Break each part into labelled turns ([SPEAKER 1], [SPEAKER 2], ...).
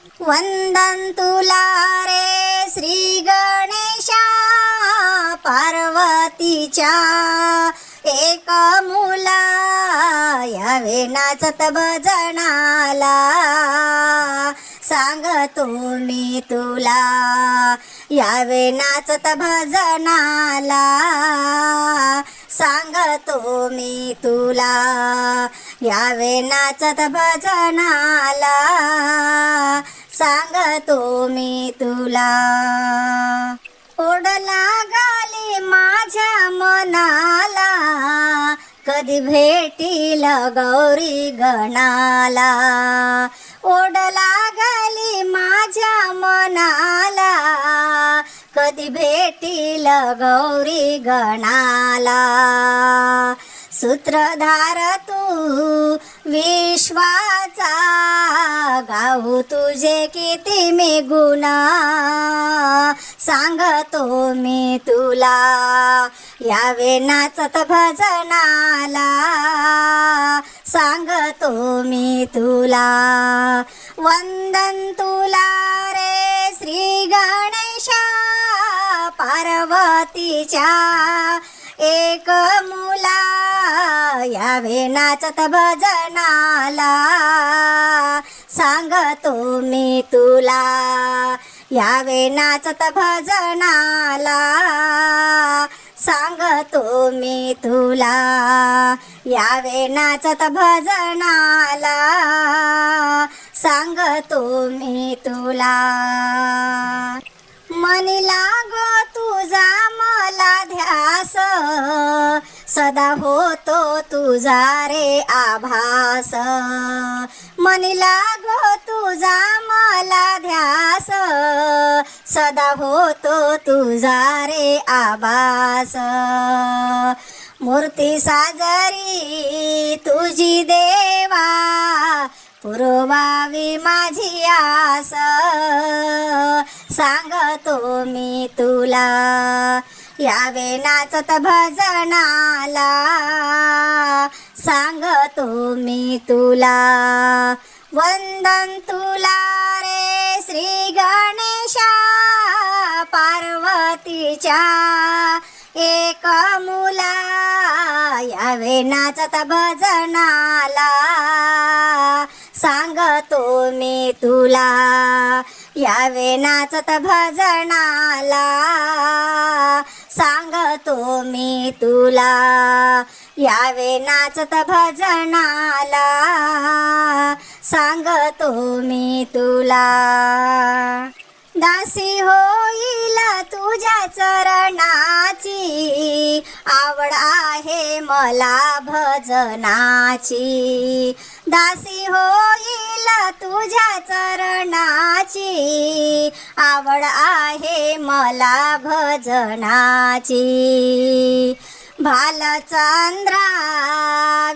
[SPEAKER 1] वंदन तुला रे श्री गणेशा, पार्वतीच्या एक मुला, यावे नाचत भजनाला, सांगतो मी तुला, यावे नाचत भजनाला, सांगतो मी तुला, यावे नाचत भजनाला, सांगतो मी तुला. ओढ लागली माझ्या मनाला, कधी भेटील गौरी गणाला. ओढ लागली माझ्या मनाला, कधी भेटील गौरी गणाला. सूत्रधार तू विश्वाचा, गाऊ तुझे किती मी गुण, सांगतो मी तुला, यावे नाचत भजनाला, सांगतो मी तुला. वंदन तुला रे श्री गणेशा, पार्वतीच्या एक मुला, यावे नाचत भजनाला, सांगतो मी तुला, यावे नाचत भजनाला, सांगतो मी तुला, यावे नाचत भजनाला, सांगतो मी तुला. मनी लागो तुझा मला ध्यास, सदा होतो तुझा रे आभास. मनी लागो तुझा मला ध्यास, सदा होतो तुझा रे आभास. मूर्ती साजरी तुझी देवा, पुरवावी माझी आस, सांगतो मी तुला, यावे नाचत भजनाला, सांगतो मी तुला. वंदन तुला रे श्री गणेशा, पार्वतीच्या एक मुला, यावे नाचत भजनाला, सांगतो मी तुला, यावे नाचत भजनाला, सांगतो मी तुला, यावे नाचत भजनाला, सांगतो मी तुला. दासी होईल तुझ्या चरणाची, आवड आहे मला भजनाची. दासी होईल तुझ्या चरणाची, आवड आहे मला भजनाची. भालचंद्रा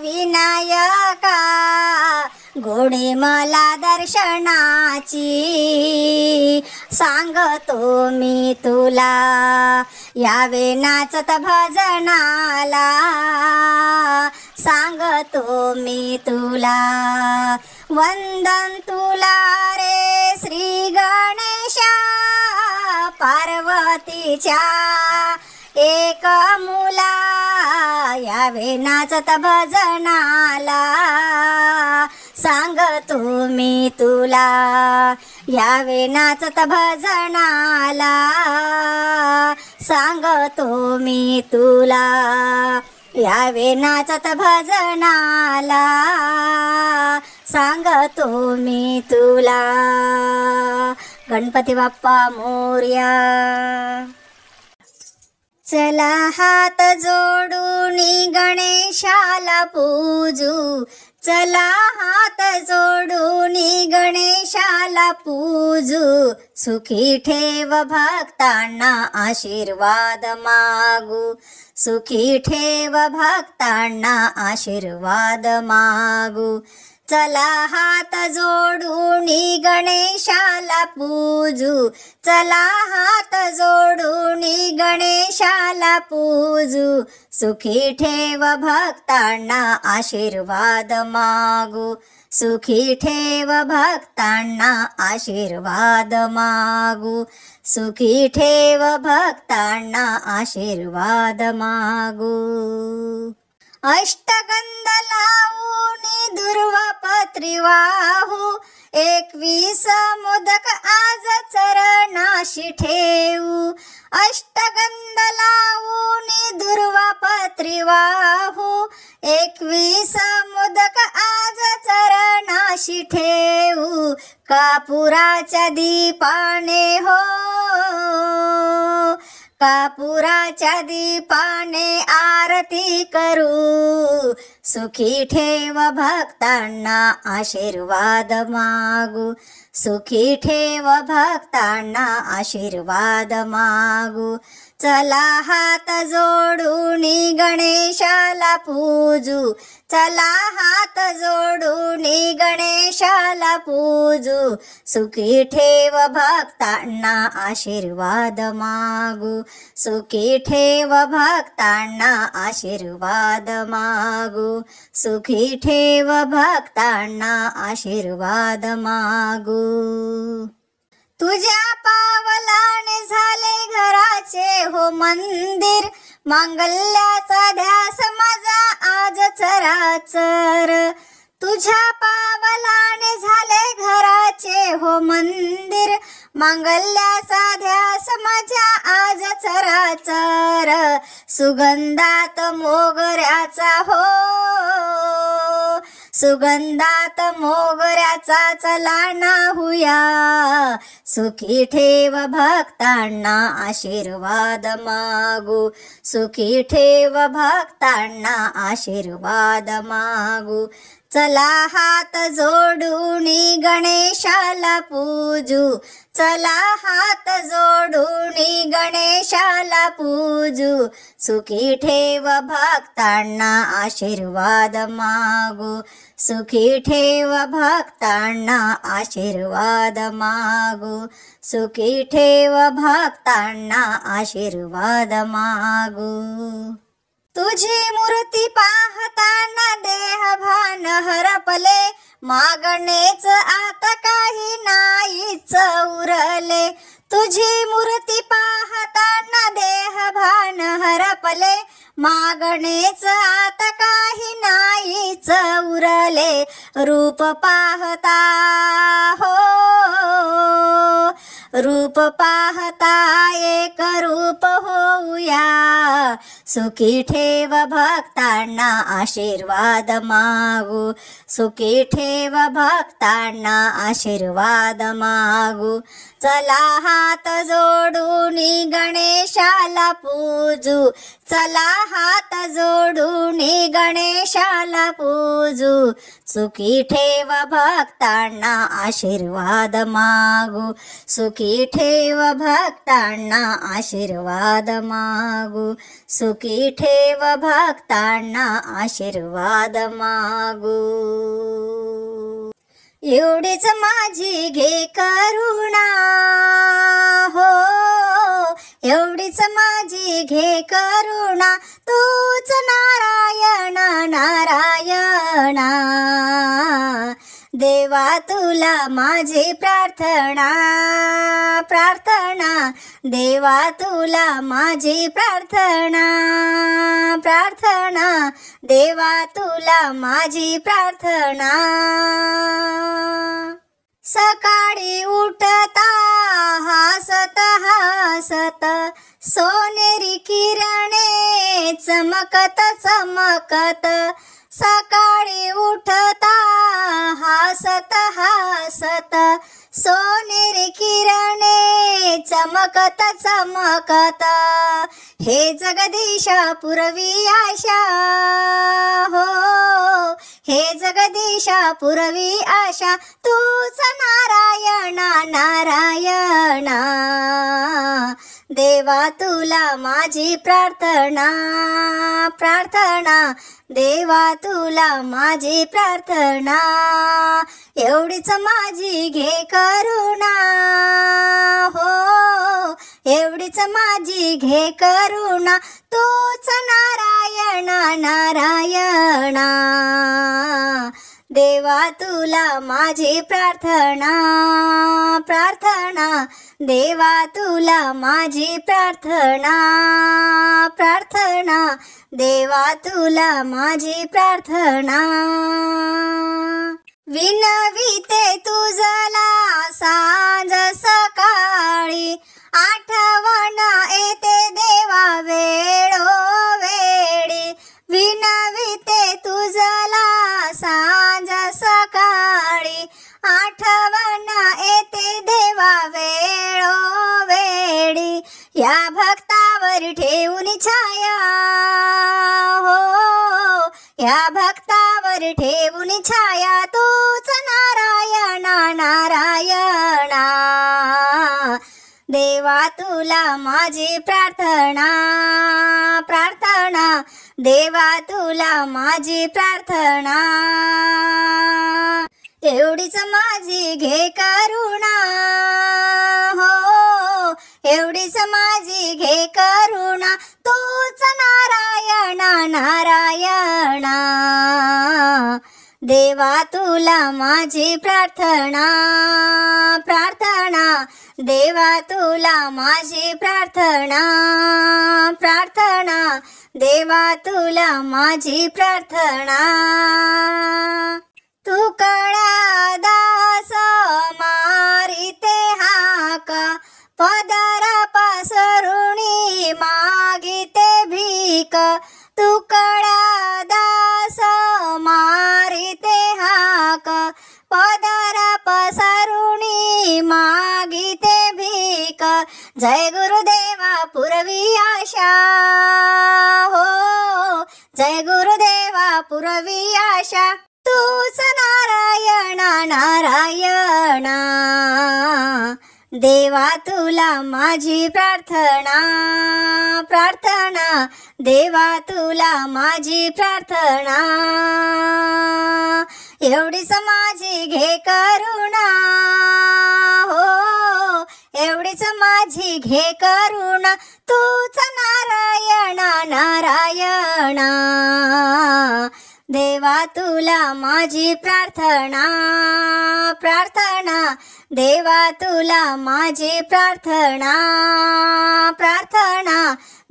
[SPEAKER 1] विनायका, गोडी मला दर्शनाची, सांगतो मी तुला, यावे नाचत भजनाला, सांगतो मी तुला. वंदन तुला रे श्री गणेशा, पार्वतीच्या एक मुला, यावे नाचत भजनाला, सांगतो मी तुला, यावे नाचत भजनाला, सांगतो मी तुला, यावे नाचत भजनाला, सांगतो मी तुला. गणपती बाप्पा मोरया. चला हात जोडून गणेशाला पूजू, चला हात जोडून गणेशाला पूजू, सुखी ठेव भक्तांना आशीर्वाद मागू, सुखी ठेव भक्तांना आशीर्वाद मागू. चला हात जोडून गणेशाला पूजू, चला हात जोडून गणेशाला पूजू, सुखी ठेव भक्तांना आशीर्वाद मागू. सुखी ठेव भक्तांना आशीर्वाद मागू, सुखी ठेव भक्तांना आशीर्वाद मागू. अष्टगंध लावून दुर्वा पत्री वाहू, 21 मोदक आज चरणाशी ठेवू. अष्टगंध लावून दुर्वा पत्री वाहू, 21 मोदक आज चरणाशी ठेवू. कापुराच्या दीपाने हो, कापुराच्या दीपाने आरती करू, सुखी ठेव भक्तांना आशीर्वाद मागू, सुखी ठेव भक्तांना आशीर्वाद मागू. चला हात जोडून गणेशाला पूजू, चला हात जोडून गणेशाला पूजू, सुखी ठेव भक्तांना आशीर्वाद मागू, सुखी ठेव भक्तांना आशीर्वाद मागू, सुखी ठेव भक्तांना आशीर्वाद मागू. तुझ्या पावलाने झाले घराचे हो मंदिर, मांगल्याचा ध्यास माझा आज चराचर. तुझ्या पावलाने झाले घराचे हो मंदिर, मांगल्याचा ध्यास माझ्या आज चराचर. सुगंधात मोगऱ्याचा हो, सुगंधात मोगऱ्याचा चला नाहूया, सुखी ठेव भक्तांना आशीर्वाद मागू, सुखी ठेव भक्तांना आशीर्वाद मागू. चला हात जोडून गणेशाला पूजू, चला हात जोडून गणेशाला पूजू, सुखी ठेव भक्तांना आशीर्वाद मागू, सुखी ठेव भक्तांना आशीर्वाद मागू, सुखी ठेव भक्तांना आशीर्वाद मागू. तुझी मूर्ती पाहताना देह भान हरपले, मागणेच आता काही नाहीच उरले. तुझी मूर्ती पाहताना देह भान हरपले, मागणेच आता काही नाहीच उरले. रूप पाहता हो, रूप पाहता एक रूप होऊया, सुखी ठेव भक्तांना आशीर्वाद मागू, सुखी ठेव भक्तांना आशीर्वाद मागू. चला हात जोडून गणेशाला पूजू, चला हात जोडून गणेशाला पूजू, सुखी ठेव भक्तांना आशीर्वाद मागू, सुखी ठेव भक्तांना आशीर्वाद मागू, सुखी ठेव भक्तांना आशीर्वाद मागू. एवढीच माझी घे करुणा हो, एवढीच माझी घे करुणा, तूच नारायण नारायणा. देवा तुला माझी प्रार्थना, प्रार्थना, देवा तुला माझी प्रार्थना, प्रार्थना, देवा तुला माझी प्रार्थना. सकाळी उठता हासत हासत, सोनेरी किरणे चमकत चमकत. सकाळी उठता हासत हासत, सोनेरी किरणे चमकत चमकत. हे जगदीशा पुरवी आशा हो, हे जगदीशा पुरवी आशा, तूच नारायणा नारायणा. देवा तुला माझी प्रार्थना, प्रार्थना, देवा तुला माझी प्रार्थना. एवढीच माझी घे करुणा हो, एवढीच माझी घे करुणा, तूच नारायणा नारायणा. देवा तुला माझी प्रार्थना प्रार्थना देवा तुला माझी प्रार्थना प्रार्थना देवा तुला माझी प्रार्थना विनविते तुझला सांज सकाळी आठवण येते देवा वेळोवेळी विनविते तुझला सांज सकाळी आठवण येते देवा वेळोवेळी या भक्तावर ठेवून छाया हो या भक्तावर ठेवून छाया तूच नारायणा नारायणा देवा तुला माझी प्रार्थना प्रार्थना देवा तुला माझी प्रार्थना एवढीच माझी घे करुणा हो एवढीच माझी घे करुणा तूच नारायणा नारायणा देवा तुला माझी प्रार्थना प्रार्थना देवा तुला माझी प्रार्थना प्रार्थना देवा तुला माझी प्रार्थना तू कळा दास मारिते हाक पदरा पासरुणी मागिते भीक तू कळा दास मारिते हाक पदरा पसरुणी मागिते भीक जय गुरुदेवा पुरवी आशा हो जय गुरुदेवा पुरवी आशा तूच नारायणा नारायणा देवा तुला माझी प्रार्थना प्रार्थना देवा तुला माझी प्रार्थना एवढीच माझी घे करुणा हो एवढीच माझी घे करुणा तूच नारायणा नारायणा देवा तुला माझी प्रार्थना प्रार्थना देवा तुला माझी प्रार्थना प्रार्थना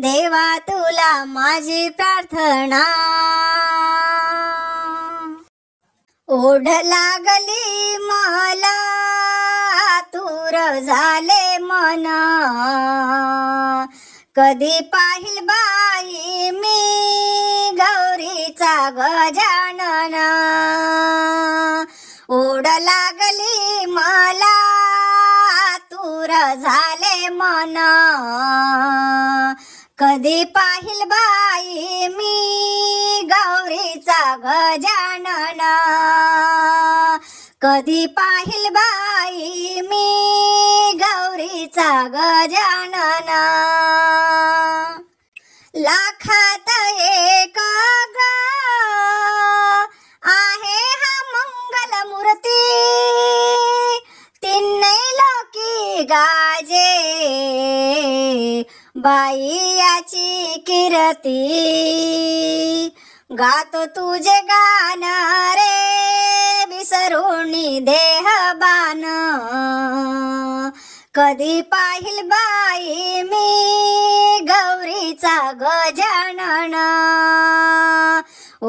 [SPEAKER 1] देवा तुला माझी प्रार्थना ओढ लागली मला आतुर झाले मन कधी पाहिल बाई मी गौरीचा गजानन ओढ लागली मला आतुर झाले मन कधी पाहिल बाई मी गौरीचा गजानन कधी पाहिल बाई मी गौरीचा गजानन लाखात एक ग आहे हा मंगल मूर्ती तिन्ही लोकी गाजे बाई याची कीर्ती गातो तुझे गान रे विसरुणी देहबान कधी पाहिल बाई मी गौरीचा गजानन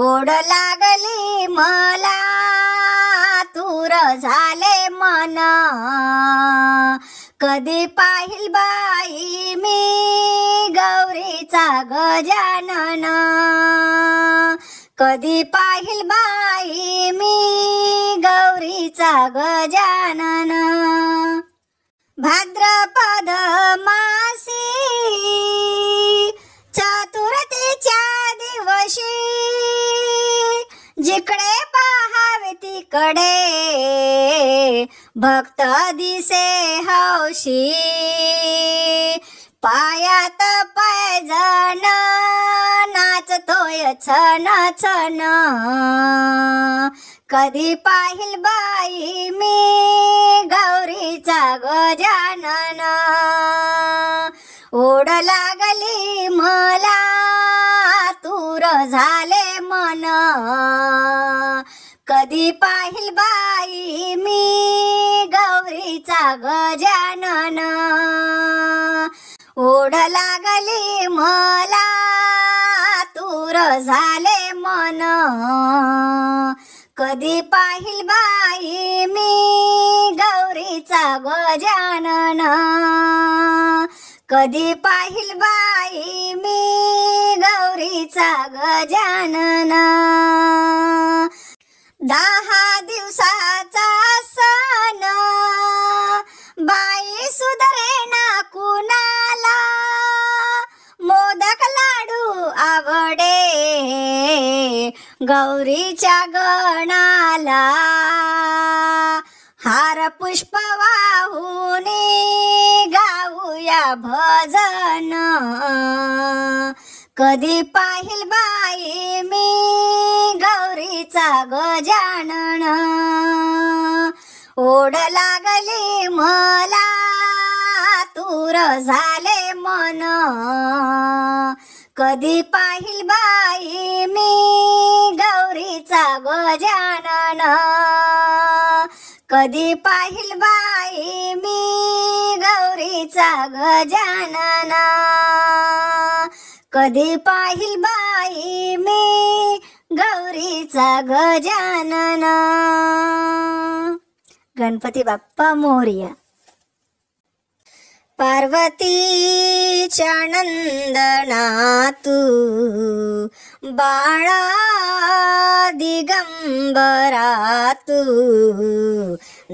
[SPEAKER 1] ओढ लागली मला आतुर झाले मन कधी पाहिल बाई मी गौरीचा गजानन कधी पाहिल बाई मी गौरीचा गजानन भाद्रपद मासी चतुर्थीच्या दिवशी जिकडे पाहावे तिकडे भक्त दिसे हौशी पायात पैजण नाचतोय छन छन कधी पाहिल बाई मी गौरीचा गजानन ओढ लागली मला आतुर झाले मन कधी गजानन ओढ लागली मला तूर झाले मन कधी पाहिल बाई मी गौरीचा गजानन कधी पाहिल बाई मी गौरीचा गजानन 10 दिवसाचा सण बाई सुधरेना कुणाला मोदक लाडू आवडे गौरीच्या गणाला हार पुष्प वाहुनी गाऊया भजन कधी पाहिल बाई मी गौरीचा गजानन ओढ लागली मला तूर झाले मन कधी पाहिल बाई मी गौरीचा गजानन कधी पाहिल बाई मी गौरीचा गजानन कधी पाहिल बाई मी गौरीचा गजानन गणपती बाप्पा मोरया पार्वतीच्या नंदनातू बाळा दिगंबरातू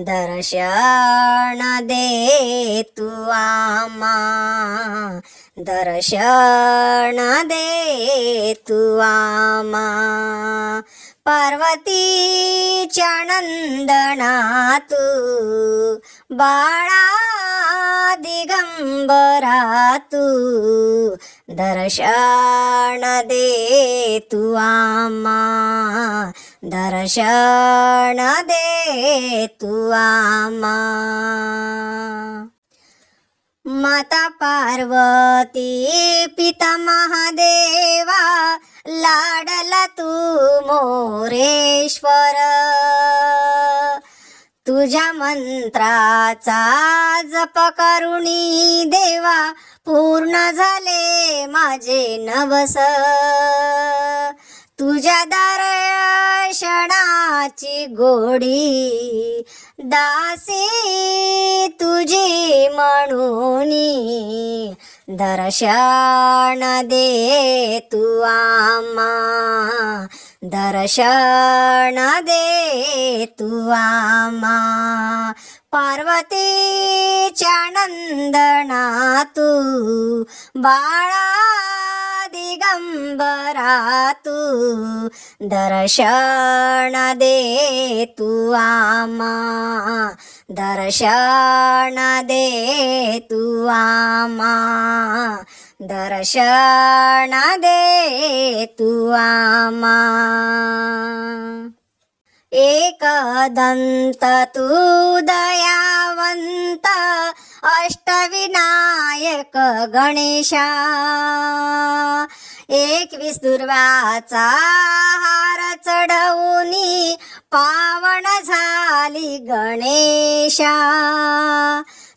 [SPEAKER 1] दर्शन दे तू आम्हा दर्शन दे तू आम्हा पार्वतीच्या नंदनातू बाळा दिगंबरातू दर्शन दे तू आम्हा दर्शन दे तू आम्हा माता पार्वती पिता महादेवा लाडला तू मोरेश्वर तुझ्या मंत्राचा जप करुणी देवा पूर्ण झाले माझे नवस तुझ्या दर्शनाची गोडी दासी तुझी म्हणूनी दर्शन दे तू आम्हा दर्शन दे तू आम्हा पार्वतीच्या नंदनातू बाळा दिगंबरातू दर्शन दे तू आम्हा दर्शन दे तू आम्हा दर्शन दे तू आम्हा एकदंत तू दयावंत अष्टविनायक गणेशा 21 दुर्वाचा हार चढवूनी पावन झाली गणेशा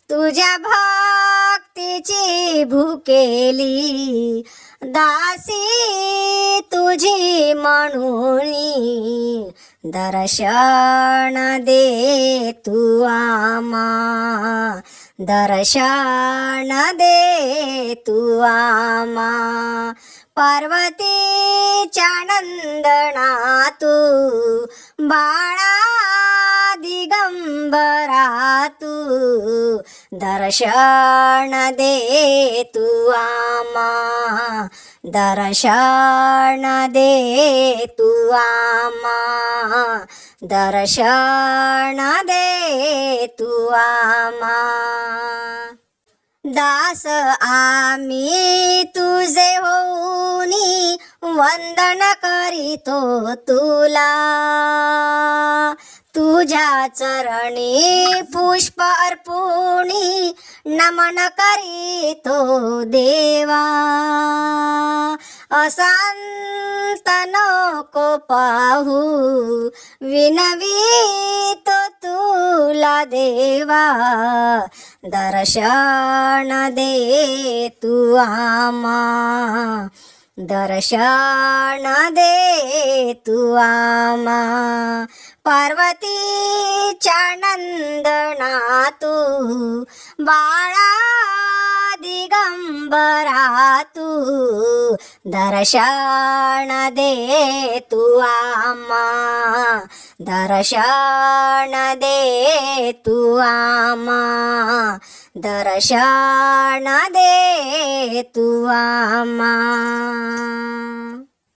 [SPEAKER 1] तुझ्या भक्तीची भुकेली दासी तुझी म्हणूनी दर्शन दे तू आम्हा दर्शन दे तू आम्हा पार्वतीच्या नंदनातू बाळा दिगंबरातू दर्शन दे तू आम्हा दर्शन दे तू आम्हा दर्शन दे तू आम्हा दास आम्ही तुझे होऊनी वंदन करीतो तुला तुझ्या चरणी पुष्प अर्पुणी नमन करीतो देवा अशांत नको पाहू विनवितो तुला देवा, दर्शन दे तू आम्हा, दर्शन दे तू आम्हा. पार्वतीच्या नंदना तू, बाळा दिगंबरा तू, दर्शन दे तू आम्हा, दर्शन दे तू आम्हा, दर्शन दे तू आम्हा.